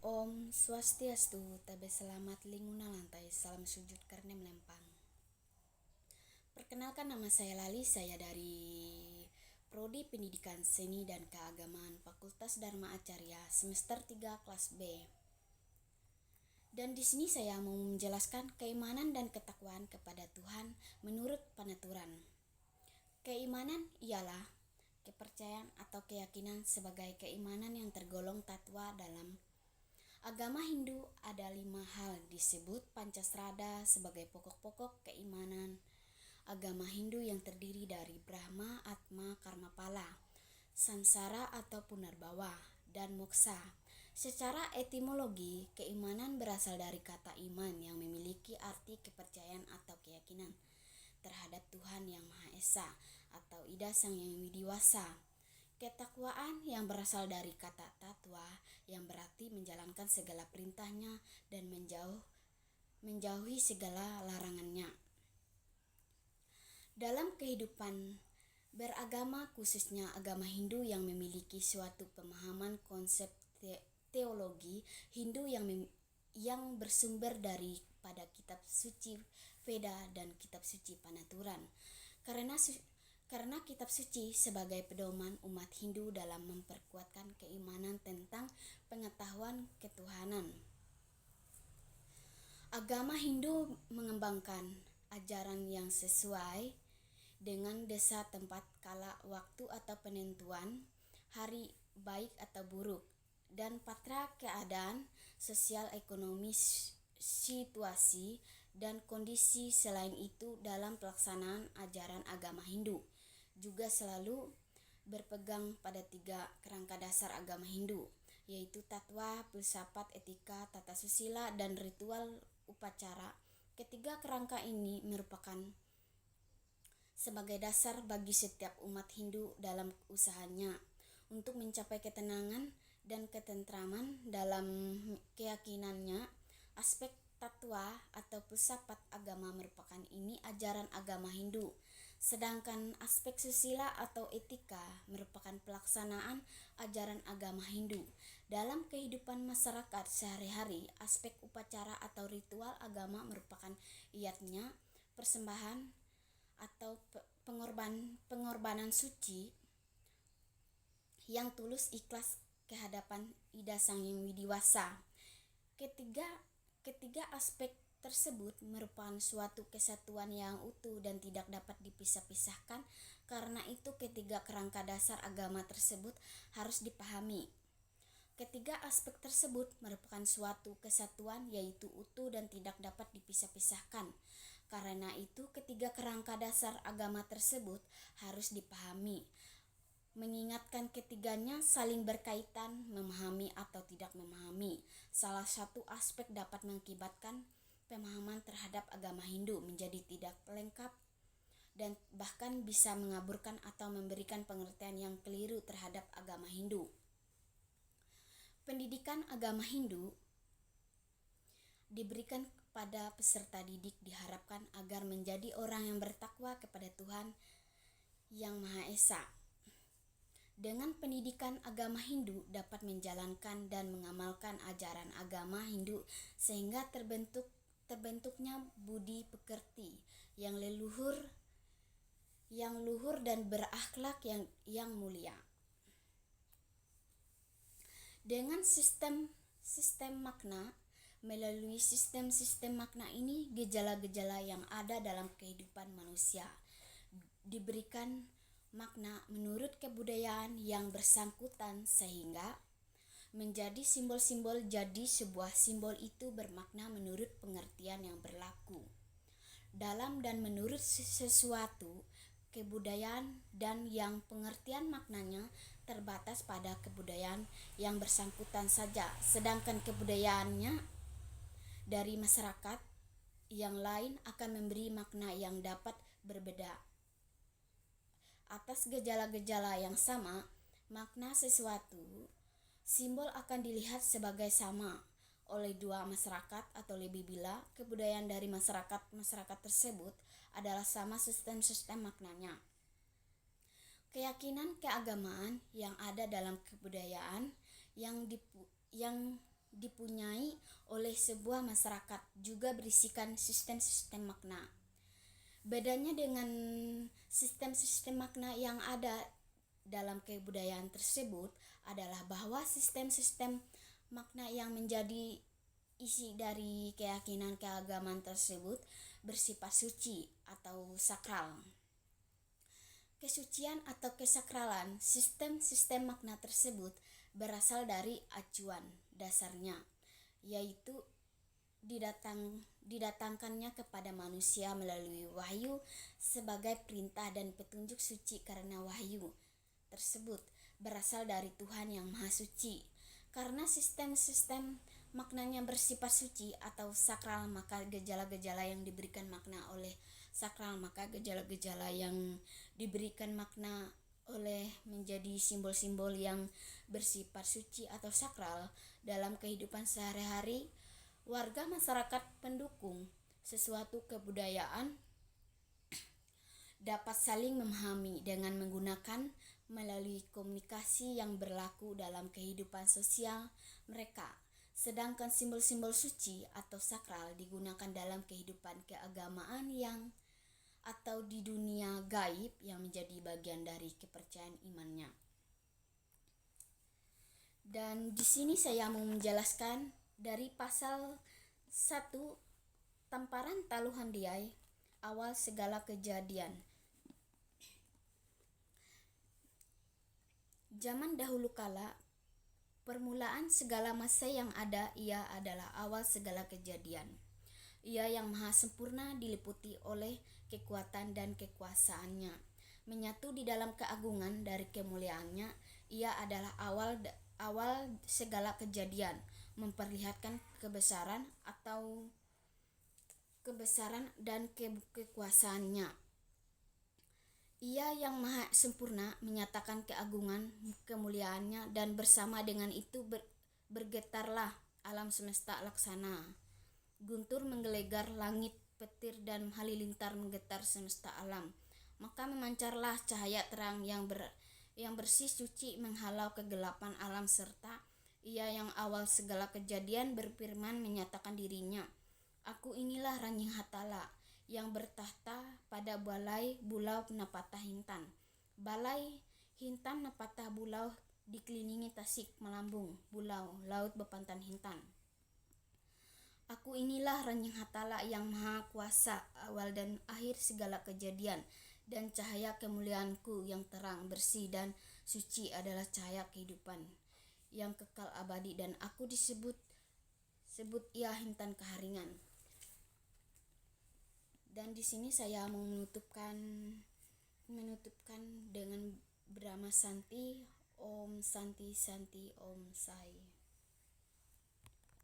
Om Swastiastu, tabe selamat linguna lantai, salam sujud karena melempang. Perkenalkan, nama saya Lali, saya dari Prodi Pendidikan Seni dan Keagamaan Fakultas Dharma Acarya semester 3 kelas B. Dan di sini saya mau menjelaskan keimanan dan ketakwaan kepada Tuhan menurut penuturan. Keimanan ialah kepercayaan atau keyakinan sebagai keimanan yang tergolong tatwa dalam agama Hindu. Ada 5 hal disebut Pancasrada sebagai pokok-pokok keimanan agama Hindu yang terdiri dari Brahma, Atma, Karmapala, Samsara atau Punarbawa, dan Moksa. Secara etimologi, keimanan berasal dari kata iman yang memiliki arti kepercayaan atau keyakinan terhadap Tuhan Yang Maha Esa atau Ida Sang Yang Widiwasa. Ketakwaan yang berasal dari kata tatwa yang berarti menjalankan segala perintahnya dan menjauhi segala larangannya. Dalam kehidupan beragama, khususnya agama Hindu yang memiliki suatu pemahaman konsep teologi Hindu yang bersumber dari pada kitab suci Veda dan kitab suci Panaturan. Karena kitab suci sebagai pedoman umat Hindu dalam memperkuatkan keimanan tentang pengetahuan ketuhanan. Agama Hindu mengembangkan ajaran yang sesuai dengan desa, tempat, kala, waktu atau penentuan hari baik atau buruk, dan patra keadaan sosial ekonomi, situasi, dan kondisi. Selain itu, dalam pelaksanaan ajaran agama Hindu juga selalu berpegang pada 3 kerangka dasar agama Hindu, yaitu tatwa, filsafat, etika, tata susila, dan ritual upacara. Ketiga kerangka ini merupakan sebagai dasar bagi setiap umat Hindu dalam usahanya untuk mencapai ketenangan dan ketentraman dalam keyakinannya. Aspek tatwa atau filsafat agama merupakan ini ajaran agama Hindu, sedangkan aspek susila atau etika merupakan pelaksanaan ajaran agama Hindu dalam kehidupan masyarakat sehari-hari. Aspek upacara atau ritual agama merupakan iatnya persembahan atau pengorbanan suci yang tulus ikhlas kehadapan Ida Sang Yang Widiwasa. Ketiga aspek tersebut merupakan suatu kesatuan yang utuh dan tidak dapat dipisah-pisahkan. Karena itu, ketiga kerangka dasar agama tersebut harus dipahami. Ketiga aspek tersebut merupakan suatu kesatuan, yaitu utuh dan tidak dapat dipisah-pisahkan. Karena itu, ketiga kerangka dasar agama tersebut harus dipahami. Mengingatkan ketiganya saling berkaitan, memahami atau tidak memahami salah satu aspek dapat mengakibatkan pemahaman terhadap agama Hindu menjadi tidak lengkap dan bahkan bisa mengaburkan atau memberikan pengertian yang keliru terhadap agama Hindu. Pendidikan agama Hindu diberikan kepada peserta didik diharapkan agar menjadi orang yang bertakwa kepada Tuhan Yang Maha Esa. Dengan pendidikan agama Hindu dapat menjalankan dan mengamalkan ajaran agama Hindu sehingga terbentuknya budi pekerti yang luhur dan berakhlak yang mulia. Dengan sistem makna, melalui sistem makna ini, gejala-gejala yang ada dalam kehidupan manusia diberikan makna menurut kebudayaan yang bersangkutan sehingga menjadi simbol-simbol. Jadi sebuah simbol itu bermakna menurut pengertian yang berlaku dalam dan menurut sesuatu kebudayaan dan yang pengertian maknanya terbatas pada kebudayaan yang bersangkutan saja, sedangkan kebudayaannya dari masyarakat yang lain akan memberi makna yang dapat berbeda. Atas gejala-gejala yang sama, makna sesuatu simbol akan dilihat sebagai sama oleh dua masyarakat, atau lebih bila kebudayaan dari masyarakat tersebut adalah sama sistem maknanya. Keyakinan keagamaan yang ada dalam kebudayaan yang dipunyai oleh sebuah masyarakat juga berisikan sistem-sistem makna. Bedanya dengan sistem-sistem makna yang ada dalam kebudayaan tersebut adalah bahwa sistem-sistem makna yang menjadi isi dari keyakinan keagamaan tersebut bersifat suci atau sakral. Kesucian atau kesakralan sistem-sistem makna tersebut berasal dari acuan dasarnya, yaitu didatangkannya kepada manusia melalui wahyu sebagai perintah dan petunjuk suci, karena wahyu tersebut berasal dari Tuhan yang Maha Suci. Karena sistem-sistem maknanya bersifat suci atau sakral, maka gejala-gejala yang diberikan makna oleh sakral, maka gejala-gejala yang diberikan makna oleh menjadi simbol-simbol yang bersifat suci atau sakral dalam kehidupan sehari-hari warga masyarakat pendukung sesuatu kebudayaan dapat saling memahami dengan menggunakan melalui komunikasi yang berlaku dalam kehidupan sosial mereka. Sedangkan simbol-simbol suci atau sakral digunakan dalam kehidupan keagamaan yang atau di dunia gaib yang menjadi bagian dari kepercayaan imannya. Dan di sini saya mau menjelaskan dari pasal 1 Tamparan Taluhandiai, awal segala kejadian. Zaman dahulu kala, permulaan segala masa yang ada, ia adalah awal segala kejadian. Ia yang maha sempurna diliputi oleh kekuatan dan kekuasaannya. Menyatu di dalam keagungan dari kemuliaannya, ia adalah awal segala kejadian, memperlihatkan kebesaran dan kekuasaannya. Ia yang maha sempurna menyatakan keagungan kemuliaannya, dan bersama dengan itu bergetarlah alam semesta laksana. Guntur menggelegar langit, petir dan halilintar menggetar semesta alam. Maka memancarlah cahaya terang yang bersih suci menghalau kegelapan alam, serta ia yang awal segala kejadian berfirman menyatakan dirinya, Aku inilah Ranjing Hatala yang bertahta pada balai bulau Napata Hintan. Balai Hintan Napata Bulau dikelilingi tasik melambung bulau laut bepantan Hintan. Aku inilah Ranjing Hatala yang maha kuasa, awal dan akhir segala kejadian, dan cahaya kemuliaanku yang terang, bersih dan suci adalah cahaya kehidupan yang kekal abadi, dan aku disebut ia Hintan Keharingan. Dan di sini saya mau menutupkan dengan Brahma Santi, Om Santi Santi Om Sai.